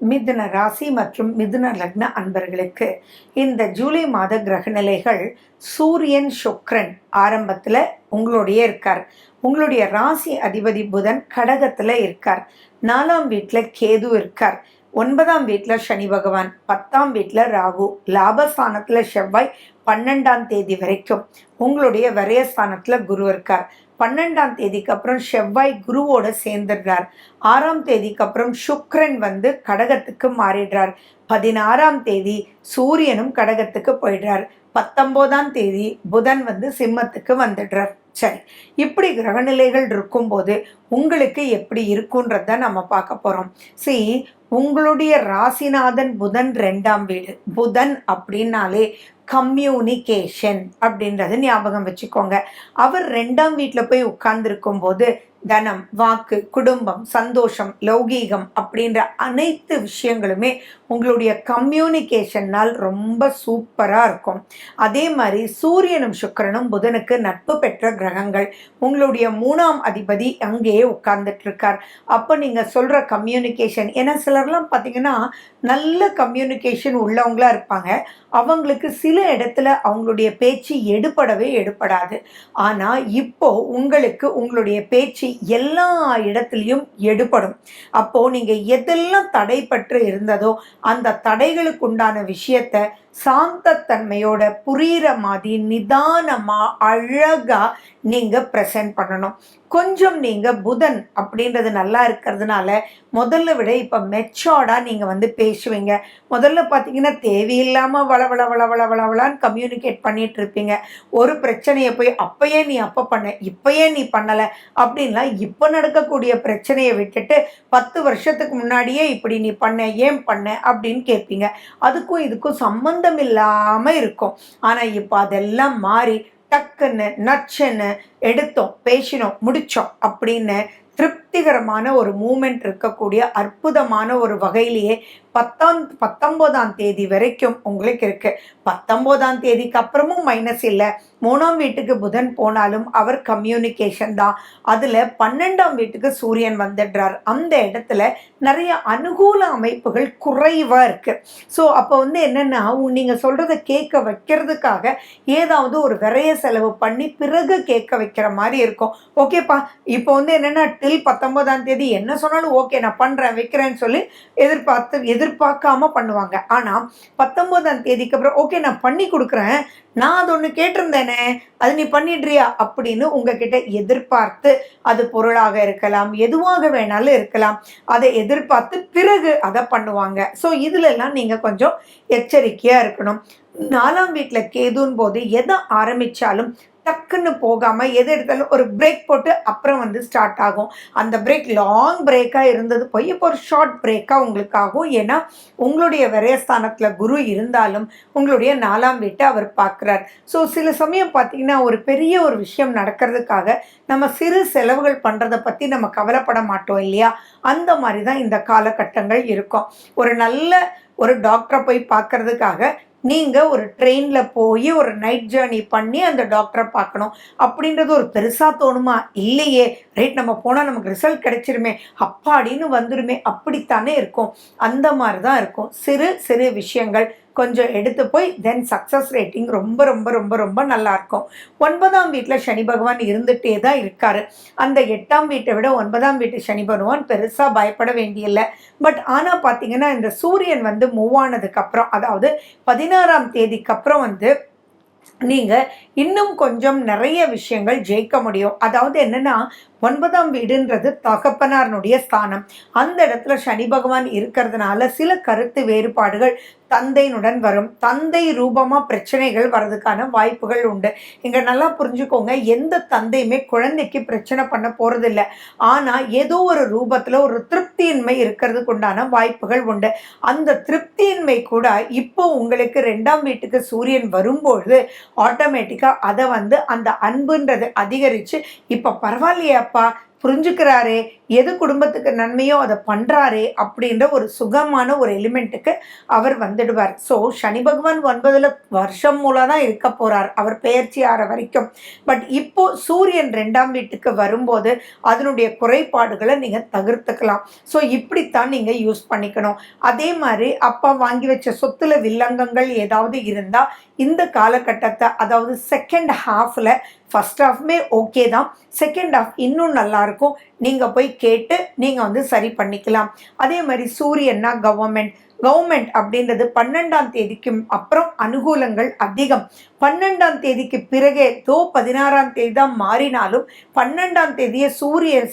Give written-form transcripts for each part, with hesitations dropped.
மிதுன ராசி மற்றும் மிதுன லக்ன அன்பர்களுக்கு இந்த ஜூலை மாத கிரகநிலைகள் சூரியன் சுக்கிரன் ஆரம்பத்தில் உங்களுடைய இருக்கார். உங்களுடைய ராசி அதிபதி புதன் கடகத்தில் இருக்கார். 4ஆம் வீட்டில் கேது இருக்கார். 9ஆம் வீட்டில் சனி பகவான், 10ஆம் வீட்டில் ராகு, லாபஸ்தானத்தில் செவ்வாய் 12ஆம் தேதி வரைக்கும், உங்களுடைய விரயஸ்தானத்தில் குரு இருக்கார். 12ஆம் தேதிக்கு அப்புறம் செவ்வாய் குருவோட சேர்ந்துடுறார். 6ஆம் தேதிக்கு அப்புறம் சுக்கிரன் கடகத்துக்கு மாறிடுறார். 16ஆம் தேதி சூரியனும் கடகத்துக்கு போயிடுறார். 19ஆம் தேதி புதன் சிம்மத்துக்கு வந்துடுறார். சரி, இப்படி கிரகநிலைகள் இருக்கும்போது உங்களுக்கு எப்படி இருக்குன்றத நம்ம பார்க்க போறோம். உங்களுடைய ராசிநாதன் புதன் 2ஆம் வீடு. புதன் அப்படின்னாலே கம்யூனிகேஷன் அப்படின்றத ஞாபகம் வச்சுக்கோங்க. அவர் 2ஆம் வீட்டில் போய் உட்கார்ந்துருக்கும் போது தனம், வாக்கு, குடும்பம், சந்தோஷம், லௌகீகம் அப்படின்ற அனைத்து விஷயங்களுமே உங்களுடைய கம்யூனிகேஷன்னால் ரொம்ப சூப்பராக இருக்கும். அதே மாதிரி சூரியனும் சுக்கிரனும் புதனுக்கு நட்பு பெற்ற கிரகங்கள். உங்களுடைய 3ஆம் அதிபதி அங்கேயே உட்கார்ந்துட்டு இருக்கார். அப்போ நீங்கள் சொல்கிற கம்யூனிகேஷன், ஏன்னா சிலர்லாம் பார்த்தீங்கன்னா நல்ல கம்யூனிகேஷன் உள்ளவங்களா இருப்பாங்க. அவங்களுக்கு சில இடத்துல அவங்களுடைய பேச்சு எடுபடாது. ஆனால் இப்போ உங்களுக்கு உங்களுடைய பேச்சு எல்லா இடத்துலையும் எடுபடும். அப்போ நீங்க எதெல்லாம் தடைப்பட்டு இருந்ததோ அந்த தடைகளுக்கு உண்டான விஷயத்த சாந்தத்தன்மையோட புரிகிற மாதிரி நிதானமா அழகா நீங்க ப்ரெசென்ட் பண்ணணும். கொஞ்சம் நீங்க புதன் அப்படின்றது நல்லா இருக்கிறதுனால முதல்ல விட இப்ப மெச்சோர்டா நீங்க பேசுவீங்க. முதல்ல பார்த்தீங்கன்னா தேவையில்லாம வளவளான்னு கம்யூனிகேட் பண்ணிட்டு இருப்பீங்க. ஒரு பிரச்சனையை போய் அப்பயே நீ அப்ப பண்ண, இப்பயே நீ பண்ணல அப்படின்லாம் இப்ப நடக்கக்கூடிய பிரச்சனையை விட்டுட்டு 10 வருஷத்துக்கு முன்னாடியே இப்படி நீ பண்ண, ஏன் பண்ண அப்படின்னு கேட்பீங்க. அதுக்கும் இதுக்கும் சம்பந்தம் இல்லாம இருக்கும். ஆனா இப்ப அதெல்லாம் மாறி டக்குன்னு நச்சுன்னு எடுத்தோம், பேசினோம், முடிச்சோம் அப்படின்னு திருப்திகரமான ஒரு மூமெண்ட் இருக்கக்கூடிய அற்புதமான ஒரு வகையிலேயே 19ஆம் தேதி வரைக்கும் உங்களுக்கு இருக்கு. 19ஆம் தேதிக்கு அப்புறமும் மைனஸ் இல்லை. 3ஆம் வீட்டுக்கு புதன் போனாலும் அவர் கம்யூனிகேஷன் தான். அதில் 12ஆம் வீட்டுக்கு சூரியன் வந்துடுறார். அந்த இடத்துல நிறைய அனுகூல அமைப்புகள் குறைவாக இருக்கு. ஸோ அப்போ என்னென்னா நீங்கள் சொல்கிறத கேட்க வைக்கிறதுக்காக ஏதாவது ஒரு விரைய செலவு பண்ணி பிறகு கேட்க வைக்கிற மாதிரி இருக்கும். ஓகேப்பா, இப்போ என்னென்னா டில் 19ஆம் தேதி என்ன சொன்னாலும் ஓகே நான் பண்ணுறேன் வைக்கிறேன்னு சொல்லி எதிர்பார்க்காம பண்ணுவாங்க. ஆனால் 19ஆம் தேதிக்கு அப்புறம் ஓகே நான் பண்ணி கொடுக்குறேன், நான் அது ஒன்று கேட்டிருந்தேனே அது நீ பண்ணிடுறியா அப்படின்னு உங்ககிட்ட எதிர்பார்த்து, அது பொருளாக இருக்கலாம், எதுவாக வேணாலும் இருக்கலாம், அதை எதிர்பார்த்து பிறகு அதை பண்ணுவாங்க. ஸோ இதுலெல்லாம் நீங்கள் கொஞ்சம் எச்சரிக்கையாக இருக்கணும். 4ஆம் வீட்டில் கேதுன் போது எதை ஆரம்பித்தாலும் டக்குன்னு போகாமல் எது எடுத்தாலும் ஒரு பிரேக் போட்டு அப்புறம் ஸ்டார்ட் ஆகும். அந்த பிரேக் லாங் பிரேக்காக இருந்தது போய் இப்போ ஒரு ஷார்ட் பிரேக்காக உங்களுக்கு ஆகும். ஏன்னா உங்களுடைய விரயஸ்தானத்தில் குரு இருந்தாலும் உங்களுடைய 4ஆம் வீட்டை அவர் பார்க்குறார். ஸோ சில சமயம் பார்த்தீங்கன்னா ஒரு பெரிய ஒரு விஷயம் நடக்கிறதுக்காக நம்ம சிறு செலவுகள் பண்ணுறதை பற்றி நம்ம கவலைப்பட மாட்டோம் இல்லையா? அந்த மாதிரி தான் இந்த காலகட்டங்கள் இருக்கும். ஒரு நல்ல ஒரு டாக்டரை போய் பார்க்கறதுக்காக நீங்கள் ஒரு ட்ரெயினில் போய் ஒரு நைட் ஜேர்னி பண்ணி அந்த டாக்டரை பார்க்கணும் அப்படின்றது ஒரு பெருசாக தோணுமா? இல்லையே. ரைட், நம்ம போனால் நமக்கு ரிசல்ட் கிடைச்சிருமே, அப்பாடின்னு வந்துடுமே, அப்படித்தானே இருக்கும். அந்த மாதிரி தான் இருக்கும். சிறு சிறு விஷயங்கள் கொஞ்சம் எடுத்து போய் தென் சக்ஸஸ் ரேட்டிங் ரொம்ப ரொம்ப ரொம்ப ரொம்ப நல்லாயிருக்கும். 9ஆம் வீட்டில் சனி பகவான் இருந்துகிட்டே தான் இருக்கார். அந்த 8ஆம் வீட்டை விட 9ஆம் வீட்டு சனி பகவான் பெருசாக பயப்பட வேண்டியில்லை. பட் ஆனால் பார்த்தீங்கன்னா இந்த சூரியன் மூவ் ஆனதுக்கப்புறம், அதாவது 16ஆம் தேதிக்கு அப்புறம் நீங்கள் இன்னும் கொஞ்சம் நிறைய விஷயங்கள் ஜெயிக்க முடியும். அதாவது என்னென்னா 9ஆம் வீடுன்றது தகப்பனாருடைய ஸ்தானம். அந்த இடத்துல சனி பகவான் இருக்கிறதுனால சில கருத்து வேறுபாடுகள் தந்தையினுடன் வரும். தந்தை ரூபமாக பிரச்சனைகள் வர்றதுக்கான வாய்ப்புகள் உண்டு. இங்கே நல்லா புரிஞ்சுக்கோங்க, எந்த தந்தையுமே குழந்தைக்கு பிரச்சனை பண்ண போகிறதில்ல. ஆனால் ஏதோ ஒரு ரூபத்தில் ஒரு திருப்தியின்மை இருக்கிறதுக்கு உண்டான வாய்ப்புகள் உண்டு. அந்த திருப்தியின்மை கூட இப்போ உங்களுக்கு 2ஆம் வீட்டுக்கு சூரியன் வரும்பொழுது ஆட்டோமேட்டிக்காக அதை அந்த அன்புன்றது அதிகரித்து இப்போ பரவாயில்லையாப்பா புரிஞ்சுக்கிறாரே, எது குடும்பத்துக்கு நன்மையோ அதை பண்றாரே அப்படின்ற ஒரு சுகமான ஒரு எலிமெண்ட்டுக்கு அவர் வந்துடுவார். ஸோ சனி பகவான் 9ல் வருஷம் மூலம் தான் இருக்க போறார், அவர் பெயர்ச்சி ஆற வரைக்கும். பட் இப்போ சூரியன் 2ஆம் வீட்டுக்கு வரும்போது அதனுடைய குறைபாடுகளை நீங்க தவிர்த்துக்கலாம். ஸோ இப்படித்தான் நீங்க யூஸ் பண்ணிக்கணும். அதே மாதிரி அப்பா வாங்கி வச்ச சொத்துல வில்லங்கங்கள் ஏதாவது இருந்தா இந்த காலகட்டத்தை, அதாவது செகண்ட் ஹாஃப்ல, ஃபர்ஸ்ட் ஹாஃப்மே ஓகே தான், செகண்ட் ஹாஃப் இன்னும் நல்லா இருக்கும், நீங்க போய் கேட்டு நீங்க வந்து சரி பண்ணிக்கலாம். அதே மாதிரி சூரியன்னா கவர்மெண்ட் அப்படின்றது 12ஆம் தேதிக்கு அப்புறம் அனுகூலங்கள் அதிகம். 12ஆம் தேதிக்கு பிறகே 16ஆம் தேதி தான் மாறினாலும் 12ஆம் தேதியே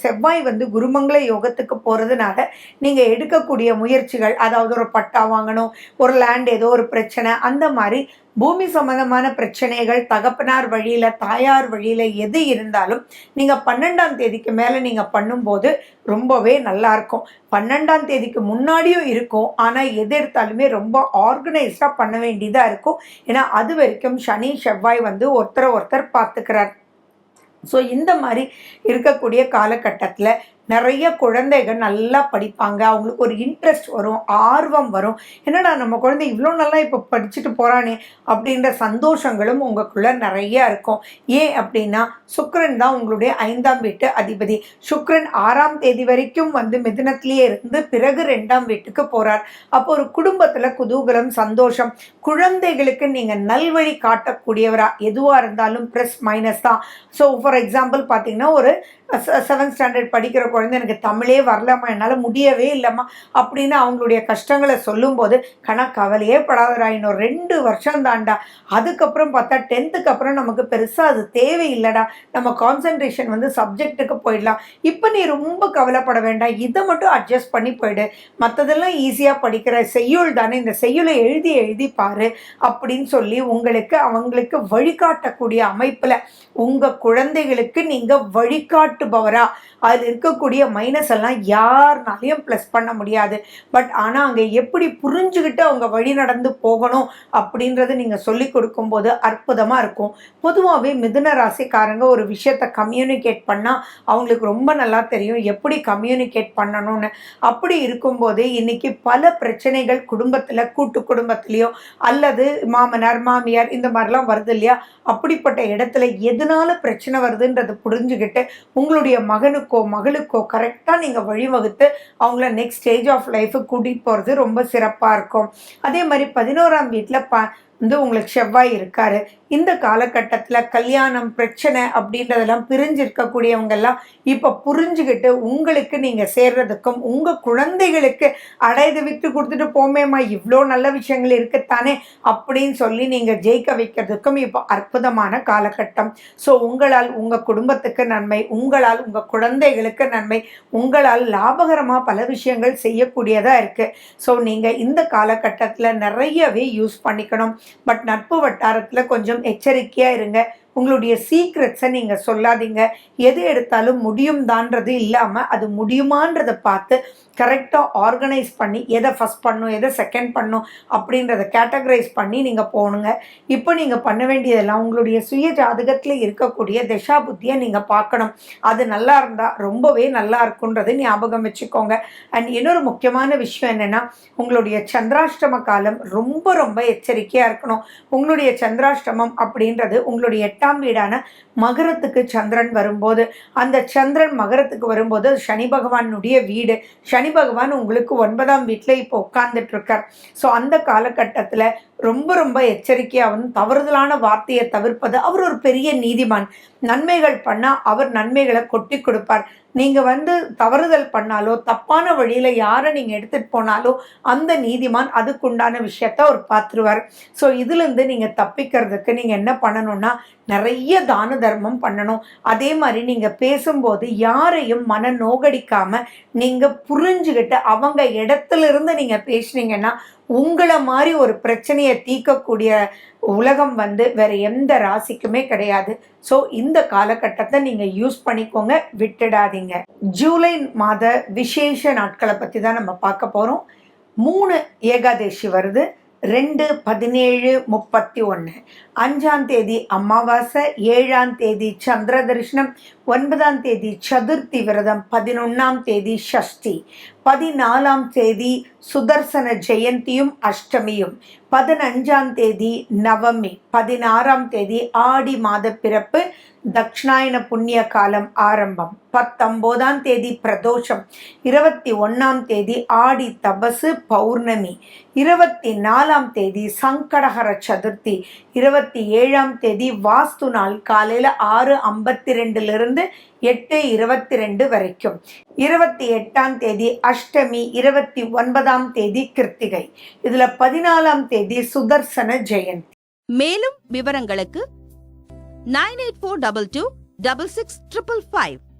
செவ்வாய் வந்து குருமங்கள யோகத்துக்கு போறதுனால நீங்க எடுக்கக்கூடிய முயற்சிகள், அதாவது ஒரு பட்டா வாங்கணும், ஒரு லேண்ட், ஏதோ ஒரு பிரச்சனை, அந்த மாதிரி பூமி சம்பந்தமான பிரச்சனைகள், தகப்பனார் வழியில, தாயார் வழியில எது இருந்தாலும் நீங்க 12ஆம் தேதிக்கு மேல நீங்க பண்ணும்போது ரொம்பவே நல்லா இருக்கும். 12ஆம் தேதிக்கு முன்னாடியும் இருக்கும், ஆனா எது எடுத்தாலுமே ரொம்ப ஆர்கனைஸ்டா பண்ண வேண்டியதா இருக்கும். ஏன்னா அது வரைக்கும் சனி செவ்வாய் வந்து ஒருத்தர் பார்த்துக்கிறார். ஸோ இந்த மாதிரி இருக்கக்கூடிய காலகட்டத்தில் நிறைய குழந்தைகள் நல்லா படிப்பாங்க, அவங்களுக்கு ஒரு இன்ட்ரெஸ்ட் வரும், ஆர்வம் வரும். என்னடா நம்ம குழந்தை இவ்வளோ நல்லா இப்போ படிச்சுட்டு போகிறானே அப்படின்ற சந்தோஷங்களும் உங்களுக்குள்ள நிறைய இருக்கும். ஏன் அப்படின்னா சுக்கிரன் தான் உங்களுடைய 5ஆம் வீட்டு அதிபதி. சுக்கிரன் 6ஆம் தேதி வரைக்கும் வந்து மிதுனத்திலேயே இருந்து பிறகு 2ஆம் வீட்டுக்கு போகிறார். அப்போ ஒரு குடும்பத்தில் குதூகலம், சந்தோஷம், குழந்தைகளுக்கு நீங்கள் நல்வழி காட்டக்கூடியவரா எதுவாக இருந்தாலும் ப்ளஸ் மைனஸ் தான். ஸோ ஃபார் எக்ஸாம்பிள் பார்த்தீங்கன்னா ஒரு 7th ஸ்டாண்டர்ட் படிக்கிற குழந்தை, எனக்கு தமிழே வரலாமா, என்னால் முடியவே இல்லைம்மா அப்படின்னு அவங்களுடைய கஷ்டங்களை சொல்லும்போது, கவலையே படாதரா, இன்னும் 2 வருஷம் தாண்டா, அதுக்கப்புறம் பார்த்தா 10th அப்புறம் நமக்கு பெருசாக அது தேவையில்லைடா, நம்ம கான்சன்ட்ரேஷன் வந்து சப்ஜெக்ட்டுக்கு போயிடலாம், இப்போ நீ ரொம்ப கவலைப்பட வேண்டாம், இதை மட்டும் அட்ஜஸ்ட் பண்ணி போயிடு, மற்றதெல்லாம் ஈஸியாக படிக்கிற, செய்யுள் தானே, இந்த செய்யுளை எழுதி பாரு அப்படின்னு சொல்லி அவங்களுக்கு வழிகாட்டக்கூடிய அமைப்பில் உங்கள் குழந்தைகளுக்கு நீங்கள் வழிகாட்டுபவரா. அதில் இருக்கக்கூடிய மைனஸ் எல்லாம் யாருனாலையும் ப்ளஸ் பண்ண முடியாது. பட் ஆனால் அங்கே எப்படி புரிஞ்சுக்கிட்டு அவங்க வழி நடந்து போகணும் அப்படின்றது நீங்கள் சொல்லி கொடுக்கும்போது அற்புதமாக இருக்கும். பொதுவாகவே மிதுன ராசிக்காரங்க ஒரு விஷயத்தை கம்யூனிகேட் பண்ணால் அவங்களுக்கு ரொம்ப நல்லா தெரியும் எப்படி கம்யூனிகேட் பண்ணணும்னு. அப்படி இருக்கும்போது இன்னைக்கு பல பிரச்சனைகள் குடும்பத்தில், கூட்டு குடும்பத்திலையோ அல்லது மாமனார் மாமியார் இந்த மாதிரிலாம் வருது இல்லையா, அப்படிப்பட்ட இடத்துல எதனால பிரச்சனை வருதுன்றது புரிஞ்சுக்கிட்டு உங்களுடைய மகனுக்கோ கரெக்டாக நீங்கள் வழிவகுத்து அவங்கள நெக்ஸ்ட் ஸ்டேஜ் ஆஃப் லைஃபுக்கு கூட்டிகிட்டு போகிறது ரொம்ப சிறப்பாக இருக்கும். அதே மாதிரி 11ஆம் வீட்டில் வந்து உங்களுக்கு செவ்வாய் இருக்காரு. இந்த காலகட்டத்தில் கல்யாணம் பிரச்சனை அப்படின்றதெல்லாம் பிரிஞ்சிருக்கக்கூடியவங்கெல்லாம் இப்போ புரிஞ்சுக்கிட்டு உங்களுக்கு நீங்கள் சேர்றதுக்கும் உங்கள் குழந்தைகளுக்கு அடையதை விட்டு கொடுத்துட்டு போமேம்மா இவ்வளோ நல்ல விஷயங்கள் இருக்குத்தானே அப்படின்னு சொல்லி நீங்கள் ஜெயிக்க வைக்கிறதுக்கும் இப்போ அற்புதமான காலகட்டம். ஸோ உங்களால் உங்கள் குடும்பத்துக்கு நன்மை, உங்களால் உங்கள் குழந்தைகளுக்கு நன்மை, உங்களால் லாபகரமாக பல விஷயங்கள் செய்யக்கூடியதாக இருக்குது. ஸோ நீங்கள் இந்த காலகட்டத்தில் நிறையவே யூஸ் பண்ணிக்கணும். பட் நட்பு வட்டாரத்தில் கொஞ்சம் எச்சரிக்கையாக இருங்க. உங்களுடைய சீக்ரெட்ஸை நீங்கள் சொல்லாதீங்க. எது எடுத்தாலும் முடியும் தான்றது இல்லாமல் அது முடியுமான்றதை பார்த்து கரெக்டாக ஆர்கனைஸ் பண்ணி எதை ஃபஸ்ட் பண்ணணும், எதை செகண்ட் பண்ணணும் அப்படின்றத கேட்டகரைஸ் பண்ணி நீங்கள் போகணுங்க. இப்போ நீங்கள் பண்ண வேண்டியதெல்லாம் உங்களுடைய சுய ஜாதகத்தில் இருக்கக்கூடிய திசா புத்தியை நீங்கள் பார்க்கணும். அது நல்லா இருந்தால் ரொம்பவே நல்லா இருக்குன்றது ஞாபகம் வச்சுக்கோங்க. அண்ட் இன்னொரு முக்கியமான விஷயம் என்னென்னா, உங்களுடைய சந்திராஷ்டம காலம் ரொம்ப ரொம்ப எச்சரிக்கையாக இருக்கணும். உங்களுடைய சந்திராஷ்டமம் அப்படின்றது உங்களுடைய 8ஆம் வீடான மகரத்துக்கு சந்திரன் வரும்போது, அந்த சந்திரன் மகரத்துக்கு வரும்போது சனி பகவானுடைய வீடு. சனி பகவான் உங்களுக்கு 9ஆம் வீட்டில் இப்போ உட்கார்ந்துட்டு இருக்கார். ஸோ அந்த காலகட்டத்தில் ரொம்ப ரொம்ப எச்சரிக்கையாகவும் தவறுதலான வார்த்தையை தவிர்ப்பது. அவர் ஒரு பெரிய நீதிமான். நன்மைகள் பண்ணால் அவர் நன்மைகளை கொட்டி கொடுப்பார். நீங்கள் வந்து தவறுதல் பண்ணாலோ தப்பான வழியில் யாரை நீங்கள் எடுத்துகிட்டு போனாலோ அந்த நீதிமான் அதுக்குண்டான விஷயத்த அவர் பார்த்துருவார். ஸோ இதுலேருந்து நீங்கள் தப்பிக்கிறதுக்கு நீங்கள் என்ன பண்ணணும்னா, நிறைய தான தர்மம் பண்ணணும். அதே மாதிரி நீங்கள் பேசும்போது யாரையும் மன நோகடிக்காமல் நீங்கள் புரிஞ்சுக்கிட்டு அவங்க இடத்துல இருந்து நீங்கள் பேசுனீங்கன்னா உங்களை மாதிரி ஒரு பிரச்சனையை தீர்க்கக்கூடிய உலகம் வந்து வேற எந்த ராசிக்குமே கிடையாது. ஸோ இந்த காலகட்டத்தை நீங்கள் யூஸ் பண்ணிக்கோங்க, விட்டுடாதீங்க. ஜூலை மாத விசேஷ நாட்களை பற்றி தான் நம்ம பார்க்க போகிறோம். 3 ஏகாதேசி வருது. 2/17/31. 5ஆம் தேதி அமாவாசை, 7ஆம் தேதி சந்திர தரிசனம், 9ஆம் தேதி சதுர்த்தி விரதம், 11ஆம் தேதி ஷஷ்டி, 14ஆம் தேதி சுதர்சன ஜெயந்தியும் அஷ்டமியும், 15ஆம் தேதி நவமி, 16ஆம் தேதி ஆடி மாத பிறப்பு, தக்ஷணாயன புண்ணிய காலம் ஆரம்பம், 19ஆம் தேதி பிரதோஷம், 21ஆம் தேதி ஆடி தபசு பௌர்ணமி, 24ஆம் தேதி சங்கடஹர சதுர்த்தி, 27ஆம் தேதி வாஸ்து நாள் காலையில் 6:52 8:22 வரைக்கும், 28ஆம் தேதி அஷ்டமி, 29ஆம் தேதி கிருத்திகை. இதுல 14ஆம் தேதி சுதர்சன ஜெயந்தி. மேலும் விவரங்களுக்கு 9842266555